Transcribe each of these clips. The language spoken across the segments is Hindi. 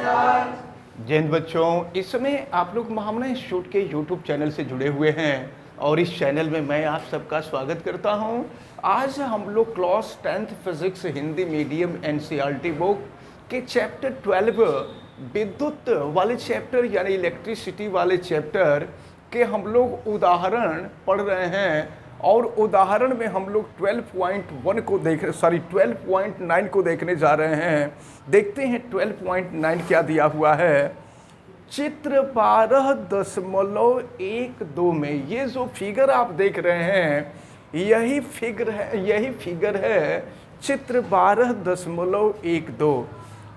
जय हिंद बच्चों, इस समय आप लोग महामना इंस्टीट्यूट के यूट्यूब चैनल से जुड़े हुए हैं और इस चैनल में मैं आप सबका स्वागत करता हूं। आज हम लोग class 10th physics Hindi medium NCERT book के चैप्टर 12 विद्युत वाले चैप्टर यानी इलेक्ट्रिसिटी वाले चैप्टर के हम लोग उदाहरण पढ़ रहे हैं और उदाहरण में हम लोग 12.9 को देखने जा रहे हैं। देखते हैं 12.9 क्या दिया हुआ है। चित्र 12.12 में ये जो फिगर आप देख रहे हैं यही फिगर है चित्र 12.12।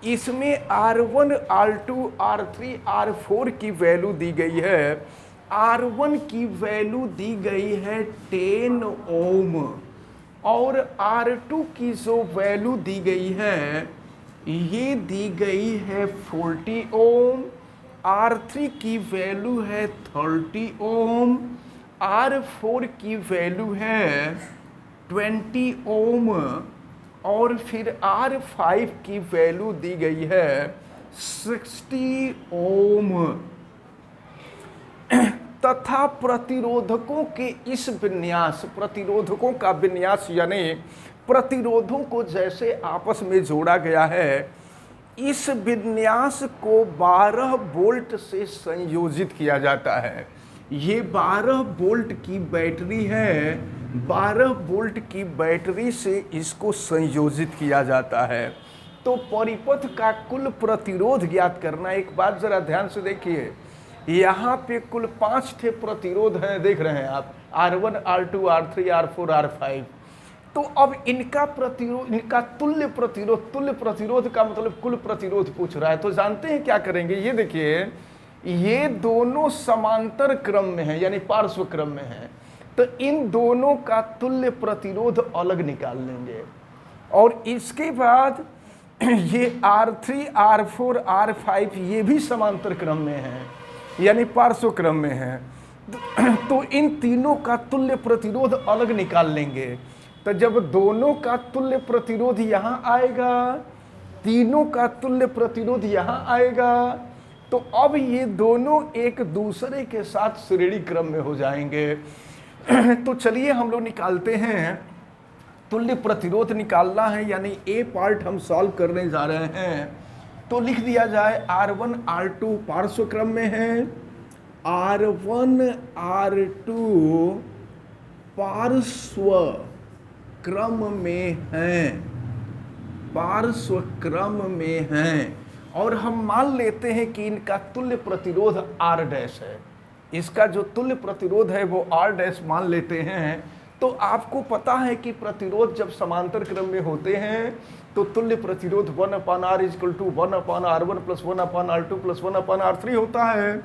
इसमें R1, R2, R3, R4 की वैल्यू दी गई है। R1 की वैल्यू दी गई है 10 ओम और R2 की जो वैल्यू दी गई है ये दी गई है 40 ओम। R3 की वैल्यू है 30 ओम। R4 की वैल्यू है 20 ओम और फिर R5 की वैल्यू दी गई है 60 ओम। तथा प्रतिरोधकों के इस विन्यास, प्रतिरोधकों का विन्यास यानी प्रतिरोधों को जैसे आपस में जोड़ा गया है, इस विन्यास को 12 वोल्ट से संयोजित किया जाता है। ये 12 वोल्ट की बैटरी है, 12 वोल्ट की बैटरी से इसको संयोजित किया जाता है। तो परिपथ का कुल प्रतिरोध ज्ञात करना। एक बात जरा ध्यान से देखिए, यहाँ पे कुल 5 थे प्रतिरोध हैं, देख रहे हैं आप, R1, R2, R3, R4, R5। तो अब इनका प्रतिरोध, इनका तुल्य प्रतिरोध का मतलब कुल प्रतिरोध पूछ रहा है। तो जानते हैं क्या करेंगे, ये देखिए, ये दोनों समांतर क्रम में है यानी पार्श्व क्रम में है, तो इन दोनों का तुल्य प्रतिरोध अलग निकाल लेंगे और इसके बाद ये R3, R4, R5 ये भी समांतर क्रम में है यानी पार्श्व क्रम में है। तो इन तीनों का तुल्य प्रतिरोध अलग निकाल लेंगे। तो जब दोनों का तुल्य प्रतिरोध यहाँ आएगा, तीनों का तुल्य प्रतिरोध यहाँ आएगा, तो अब ये दोनों एक दूसरे के साथ श्रेणी क्रम में हो जाएंगे। तो चलिए हम लोग निकालते हैं। तुल्य प्रतिरोध निकालना है यानी ए पार्ट हम सॉल्व करने जा रहे हैं। तो लिख दिया जाए R1, R2 पार्श्व क्रम में है, R1, R2 पार्श्व क्रम में है, पार्श्व क्रम में है और हम मान लेते हैं कि इनका तुल्य प्रतिरोध R डैश है। इसका जो तुल्य प्रतिरोध है वो R डैश मान लेते हैं। तो आपको पता है कि प्रतिरोध जब समांतर क्रम में होते हैं तो तुल्य प्रतिरोध 1/R equal to 1/R1 plus 1/R2 plus 1/R3 होता है।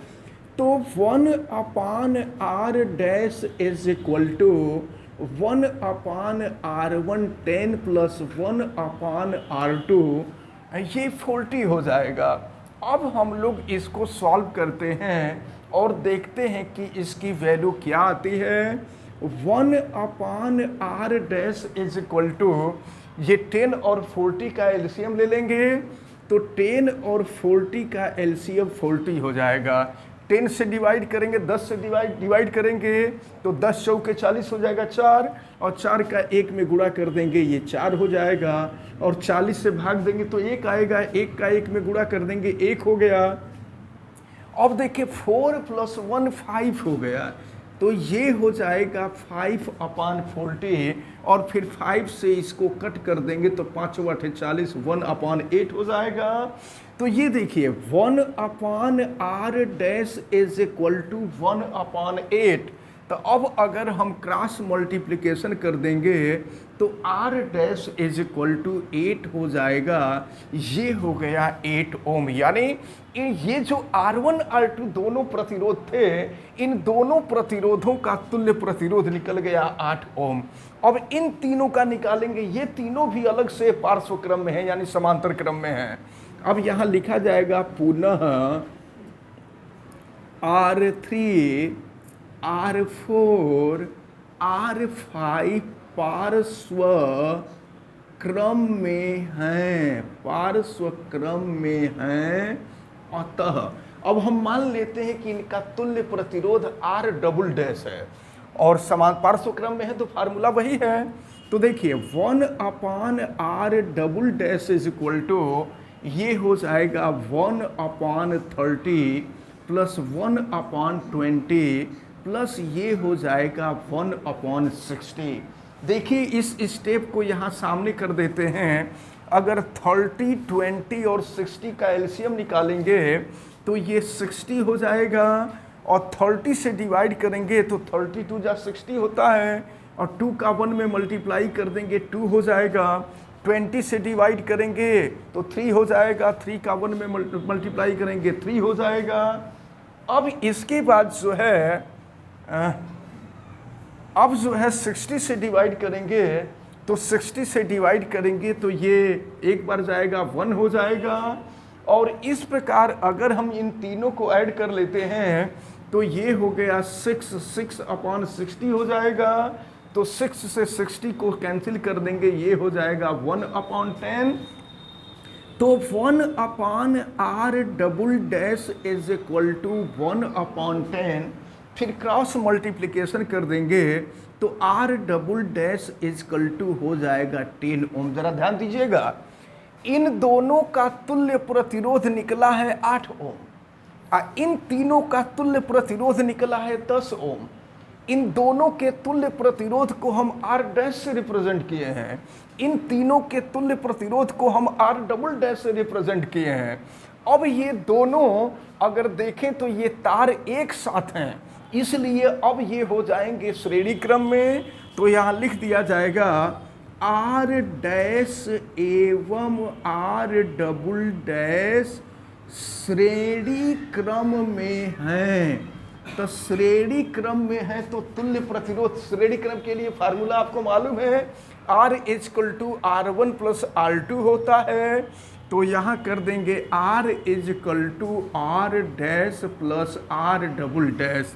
तो 1/R dash is equal to 1/R1 10 plus 1/R2, ये 40 हो जाएगा। अब हम लोग इसको सॉल्व करते हैं और देखते हैं कि इसकी वैल्यू क्या आती है। 1/R dash is equal to, ये 10 और 40 का एलसीएम ले लेंगे तो 10 और 40 का एलसीएम 40 हो जाएगा। 10 से डिवाइड करेंगे, 10 से डिवाइड करेंगे तो 10 चौके 40 हो जाएगा 4, और 4 का 1 में गुणा कर देंगे ये 4 हो जाएगा, और 40 से भाग देंगे तो 1 आएगा, 1 का 1 में गुणा कर देंगे 1 हो गया। अब देखिए 4 + 1 5 हो गया, तो ये हो जाएगा 5/40 और फिर 5 से इसको कट कर देंगे तो 5 × 40 1/8 हो जाएगा। तो ये देखिए 1/R dash is equal to 1/8। तो अब अगर हम क्रॉस मल्टीप्लिकेशन कर देंगे तो R dash is equal to 8 हो जाएगा। ये हो गया 8 ओम। यानी ये जो R1, R2 दोनों प्रतिरोध थे, इन दोनों प्रतिरोधों का तुल्य प्रतिरोध निकल गया 8 ओम। अब इन तीनों का निकालेंगे, ये तीनों भी अलग से पार्श्व क्रम में है यानी समांतर क्रम में है। अब यहाँ लिखा जाएगा पुनः R3, R4, R5 पार्श्व क्रम में हैं, पार्श्व क्रम में हैं अतः अब हम मान लेते हैं कि इनका तुल्य प्रतिरोध R डबल डैश है और समान पार्श्वक्रम में है तो फार्मूला वही है। तो देखिए 1/R double dash is equal to ये हो जाएगा 1/30 प्लस 1/20 प्लस ये हो जाएगा 1/60। देखिए इस स्टेप को यहाँ सामने कर देते हैं। अगर 30, 20 और 60 का एलसीएम निकालेंगे तो ये 60 हो जाएगा और 30 से डिवाइड करेंगे तो 32 जा 60 होता है और 2 का 1 में मल्टीप्लाई कर देंगे 2 हो जाएगा। 20 से डिवाइड करेंगे तो 3 हो जाएगा, 3 का 1 में मल्टीप्लाई करेंगे 3 हो जाएगा। अब इसके बाद जो है अब जो है 60 से डिवाइड करेंगे तो 60 से डिवाइड करेंगे तो ये एक बार जाएगा 1 हो जाएगा। और इस प्रकार अगर हम इन तीनों को ऐड कर लेते हैं तो ये हो गया 6/60 हो जाएगा। तो 6 से 60 को कैंसिल कर देंगे, ये हो जाएगा 1/10। तो 1/R double dash is equal to 1/10। फिर क्रॉस मल्टीप्लिकेशन कर देंगे तो R double dash is equal to हो जाएगा 10 ओम। जरा ध्यान दीजिएगा, इन दोनों का तुल्य प्रतिरोध निकला है 8 ओम, इन तीनों का तुल्य प्रतिरोध निकला है 10 ओम। इन दोनों के तुल्य प्रतिरोध को हम R डैश से रिप्रेजेंट किए हैं, इन तीनों के तुल्य प्रतिरोध को हम R डबल डैश से रिप्रेजेंट किए हैं। अब ये दोनों अगर देखें तो ये तार एक साथ हैं, इसलिए अब ये हो जाएंगे श्रेणी क्रम में। तो यहाँ लिख दिया जाएगा R डैश एवं R डबल डैश श्रेणी क्रम में हैं। तो श्रेणी क्रम में है तो तुल्य प्रतिरोध, श्रेणी क्रम के लिए फार्मूला आपको मालूम है, R is equal to R1 plus R2 होता है। तो यहाँ कर देंगे R is equal to R dash plus R double dash.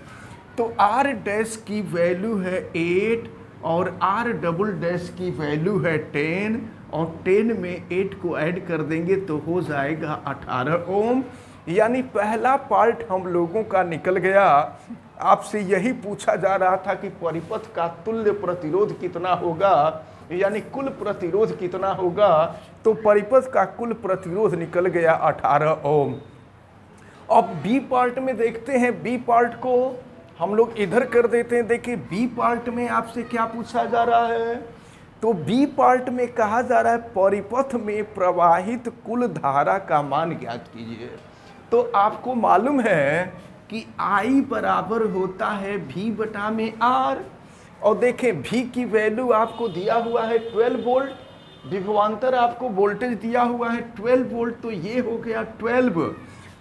तो R डैश की वैल्यू है 8 और R डबल डैश की वैल्यू है 10 और 10 में 8 को ऐड कर देंगे तो हो जाएगा 18 ओम। यानी पहला पार्ट हम लोगों का निकल गया। आपसे यही पूछा जा रहा था कि परिपथ का तुल्य प्रतिरोध कितना होगा, यानी कुल प्रतिरोध कितना होगा। तो परिपथ का कुल प्रतिरोध निकल गया 18 ओम। अब बी पार्ट में देखते हैं, बी पार्ट को हम लोग इधर कर देते हैं। देखिए बी पार्ट में आपसे क्या पूछा जा रहा है, तो बी पार्ट में कहा जा रहा है परिपथ में प्रवाहित कुल धारा का मान ज्ञात कीजिए। तो आपको मालूम है कि I बराबर होता है V बटा में R। और देखें V की वैल्यू आपको दिया हुआ है 12 वोल्ट, विभवांतर आपको वोल्टेज दिया हुआ है 12 वोल्ट, तो ये हो गया 12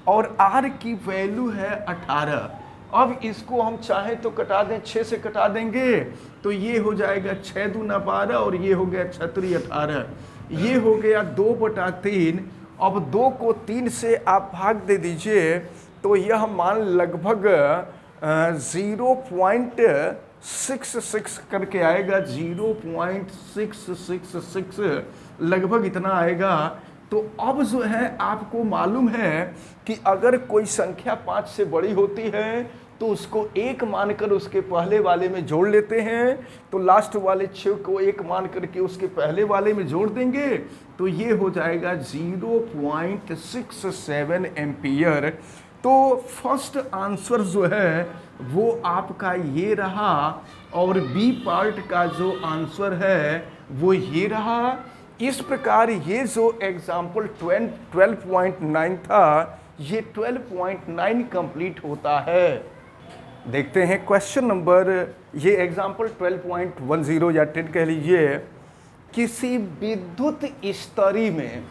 और R की वैल्यू है 18। अब इसको हम चाहें तो कटा दें, 6 से कटा देंगे तो ये हो जाएगा 6 दूना 12 और ये हो गया 6 18, ये हो गया 2/3। अब 2 को 3 से आप भाग दे दीजिए तो यह मान लगभग 0.66 करके आएगा, 0.666 लगभग इतना आएगा। तो अब जो है आपको मालूम है कि अगर कोई संख्या 5 से बड़ी होती है तो उसको 1 मानकर उसके पहले वाले में जोड़ लेते हैं, तो लास्ट वाले 6 को 1 मान करके उसके पहले वाले में जोड़ देंगे तो ये हो जाएगा 0.67 एम्पियर। तो फर्स्ट आंसर जो है वो आपका ये रहा और बी पार्ट का जो आंसर है वो ये रहा। इस प्रकार ये जो एग्जाम्पल 12.9 था ये 12.9 कंप्लीट होता है। देखते हैं क्वेश्चन नंबर, ये एग्जाम्पल 12.10 या 10 कह लीजिए। किसी विद्युत इस्त्री में,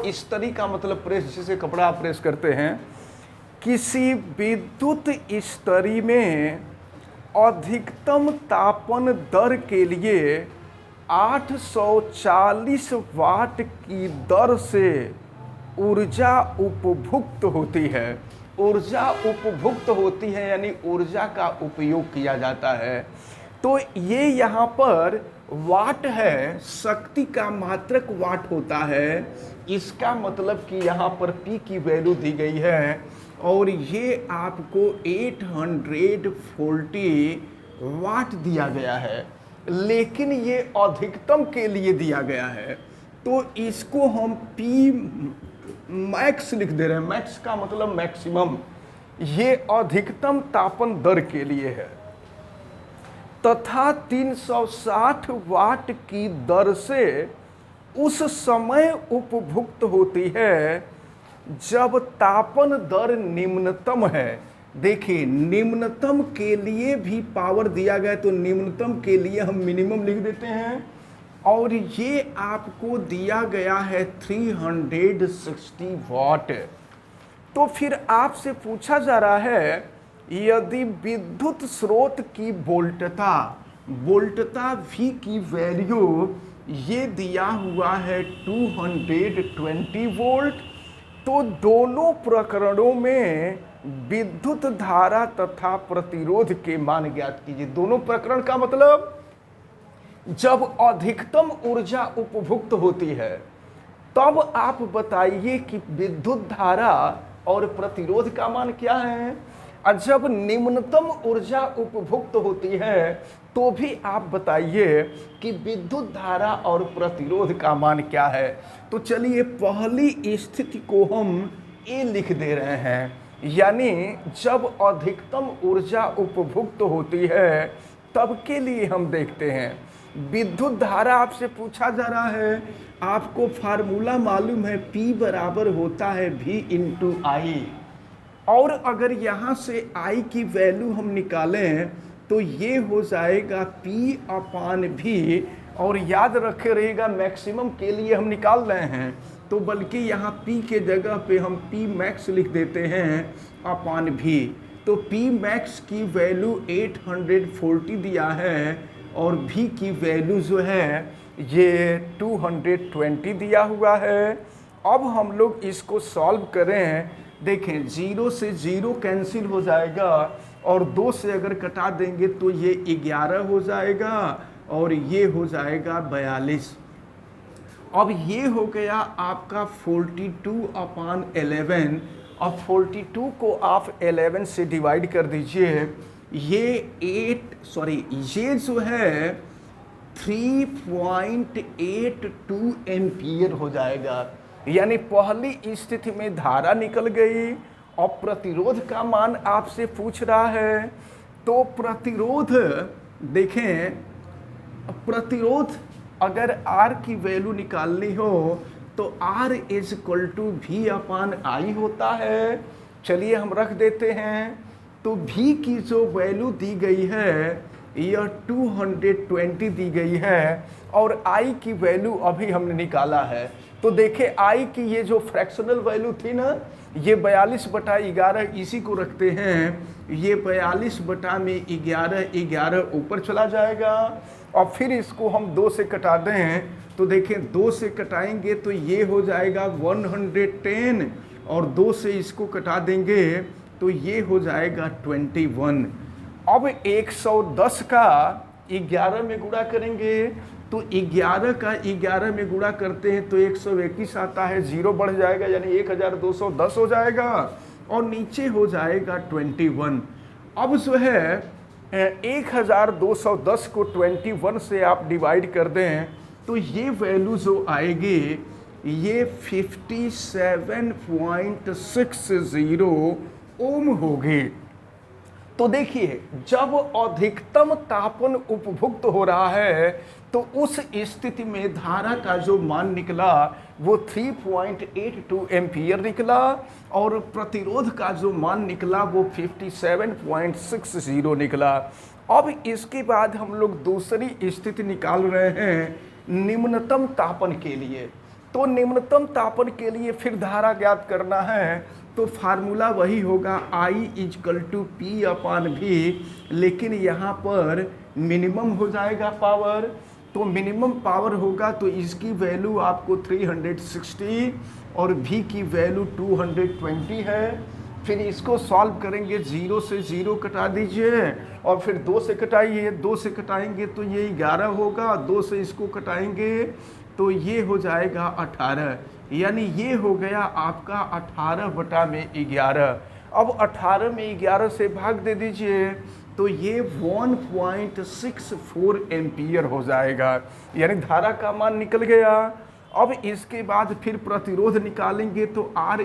इस्त्री का मतलब प्रेस, जिसे कपड़ा आप प्रेस करते हैं, किसी विद्युत इस्त्री में अधिकतम तापन दर के लिए 840 वाट की दर से ऊर्जा उपभुक्त होती है। ऊर्जा उपभुक्त होती है यानी ऊर्जा का उपयोग किया जाता है। तो ये यहाँ पर वाट है, शक्ति का मात्रक वाट होता है। इसका मतलब कि यहाँ पर P की वैल्यू दी गई है और ये आपको 840 वाट दिया गया है, लेकिन ये अधिकतम के लिए दिया गया है। तो इसको हम P मैक्स लिख दे रहे हैं। मैक्स का मतलब मैक्सिमम, ये अधिकतम तापन दर के लिए है तथा 360 वाट की दर से उस समय उपभुक्त होती है जब तापन दर निम्नतम है। देखिए, निम्नतम के लिए भी पावर दिया गया, तो निम्नतम के लिए हम मिनिमम लिख देते हैं और ये आपको दिया गया है 360 वाट। तो फिर आपसे पूछा जा रहा है, यदि विद्युत स्रोत की वोल्टता V की वैल्यू ये दिया हुआ है 220 वोल्ट, तो दोनों प्रकरणों में विद्युत धारा तथा प्रतिरोध के मान ज्ञात कीजिए। दोनों प्रकरण का मतलब, जब अधिकतम ऊर्जा उपभुक्त होती है तब आप बताइए कि विद्युत धारा और प्रतिरोध का मान क्या है, और जब निम्नतम ऊर्जा उपभुक्त होती है तो भी आप बताइए कि विद्युत धारा और प्रतिरोध का मान क्या है। तो चलिए, पहली स्थिति को हम ए लिख दे रहे हैं, यानी जब अधिकतम ऊर्जा उपभुक्त होती है तब के लिए हम देखते हैं। विद्युत धारा आपसे पूछा जा रहा है, आपको फार्मूला मालूम है, P बराबर होता है V इंटू आई, और अगर यहाँ से I की वैल्यू हम निकालें तो ये हो जाएगा P अपान V, और याद रखे रहेगा मैक्सिमम के लिए हम निकाल रहे हैं, तो बल्कि यहाँ P के जगह पे हम P मैक्स लिख देते हैं अपान V। तो P मैक्स की वैल्यू 840 दिया है और V की वैल्यू जो है ये 220 दिया हुआ है। अब हम लोग इसको सॉल्व करें। देखें, 0 से 0 कैंसिल हो जाएगा और 2 से अगर कटा देंगे तो ये 11 हो जाएगा और ये हो जाएगा 42। अब ये हो गया आपका 42 अपान 11। अब 42 को आप 11 से डिवाइड कर दीजिए, ये ये जो है 3.82 एम्पियर हो जाएगा। यानी पहली स्थिति में धारा निकल गई और प्रतिरोध का मान आपसे पूछ रहा है। तो प्रतिरोध देखें, प्रतिरोध अगर R की वैल्यू निकालनी हो तो R is equal to V upon I होता है। चलिए हम रख देते हैं। तो V की जो वैल्यू दी गई है यह 220 दी गई है और I की वैल्यू अभी हमने निकाला है। तो देखें, I की ये जो फ्रैक्शनल वैल्यू थी ना, ये 42/11 इसी को रखते हैं। ये 42 में 11 ऊपर चला जाएगा और फिर इसको हम 2 से कटा दें तो देखें 2 से कटाएंगे तो ये हो जाएगा 110 और 2 से इसको कटा देंगे तो ये हो जाएगा 21। अब 110 का 11 में गुणा करेंगे तो 11 का 11 में गुणा करते हैं तो 121 आता है, 0 बढ़ जाएगा यानी 1210 हो जाएगा और नीचे हो जाएगा 21। अब जो है 1210 को 21 से आप डिवाइड कर दें तो ये वैल्यू जो आएगी ये 57.60 ओम होगी। तो देखिए, जब अधिकतम तापन उपभुक्त हो रहा है तो उस स्थिति में धारा का जो मान निकला वो 3.82 एम्पियर निकला और प्रतिरोध का जो मान निकला वो 57.60 निकला। अब इसके बाद हम लोग दूसरी स्थिति निकाल रहे हैं निम्नतम तापन के लिए। तो निम्नतम तापन के लिए फिर धारा ज्ञात करना है तो फार्मूला वही होगा I is equal to P upon V, लेकिन यहाँ पर मिनिमम हो जाएगा पावर। तो मिनिमम पावर होगा तो इसकी वैल्यू आपको 360 और V की वैल्यू 220 है। फिर इसको सॉल्व करेंगे, 0 से 0 कटा दीजिए और फिर 2 से कटाइए, 2 से कटाएंगे तो ये 11 होगा, 2 से इसको कटाएंगे तो ये हो जाएगा 18, यानी ये हो गया आपका 18/11। अब 18 में 11 से भाग दे दीजिए तो ये 1.64 एम्पियर हो जाएगा, यानी धारा का मान निकल गया। अब इसके बाद फिर प्रतिरोध निकालेंगे तो R =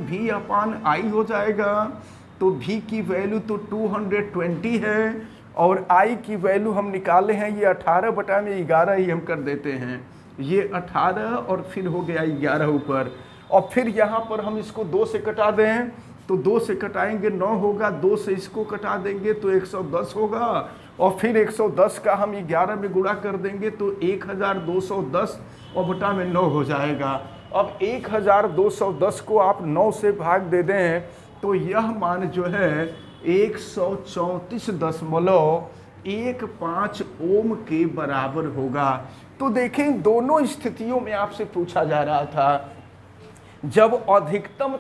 V/I हो जाएगा। तो V की वैल्यू तो 220 है और I की वैल्यू हम निकाले हैं, ये 18/11 ही हम कर देते हैं, ये 18 और फिर हो गया 11 ऊपर। और फिर यहाँ पर हम इसको 2 से कटा दें तो 2 से कटाएंगे 9 होगा, 2 से इसको कटा देंगे तो 110 होगा और फिर 110 का हम 11 में गुणा कर देंगे तो 1210 और बटा में 9 हो जाएगा। अब 1210 को आप 9 से भाग दे दें तो यह मान जो है 134.15 ओम के बराबर होगा। तो देखें, दोनों स्थितियों में आपसे पूछा जा रहा था, जब अधिकतम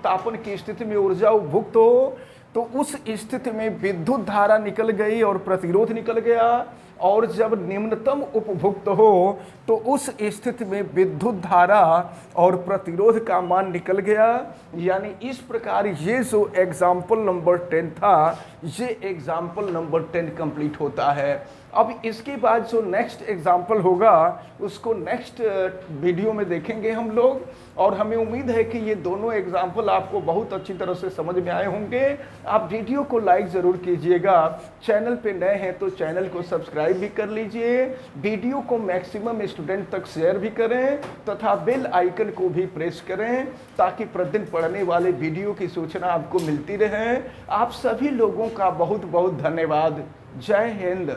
तापन की स्थिति में ऊर्जा उपभुक्त हो तो उस स्थिति में विद्युत धारा निकल गई और प्रतिरोध निकल गया, और जब निम्नतम उपभुक्त हो तो उस स्थिति में विद्युत धारा और प्रतिरोध का मान निकल गया। यानी इस प्रकार ये जो एग्जाम्पल नंबर 10 था, ये एग्जाम्पल नंबर 10 कंप्लीट होता है। अब इसके बाद जो नेक्स्ट एग्जाम्पल होगा उसको नेक्स्ट वीडियो में देखेंगे हम लोग, और हमें उम्मीद है कि ये दोनों एग्जाम्पल आपको बहुत अच्छी तरह से समझ में आए होंगे। आप वीडियो को लाइक ज़रूर कीजिएगा, चैनल पे नए हैं तो चैनल को सब्सक्राइब भी कर लीजिए, वीडियो को मैक्सिमम स्टूडेंट तक शेयर भी करें तथा बेल आइकन को भी प्रेस करें ताकि प्रतिदिन पढ़ने वाले वीडियो की सूचना आपको मिलती रहे। आप सभी लोगों का बहुत बहुत धन्यवाद। जय हिंद।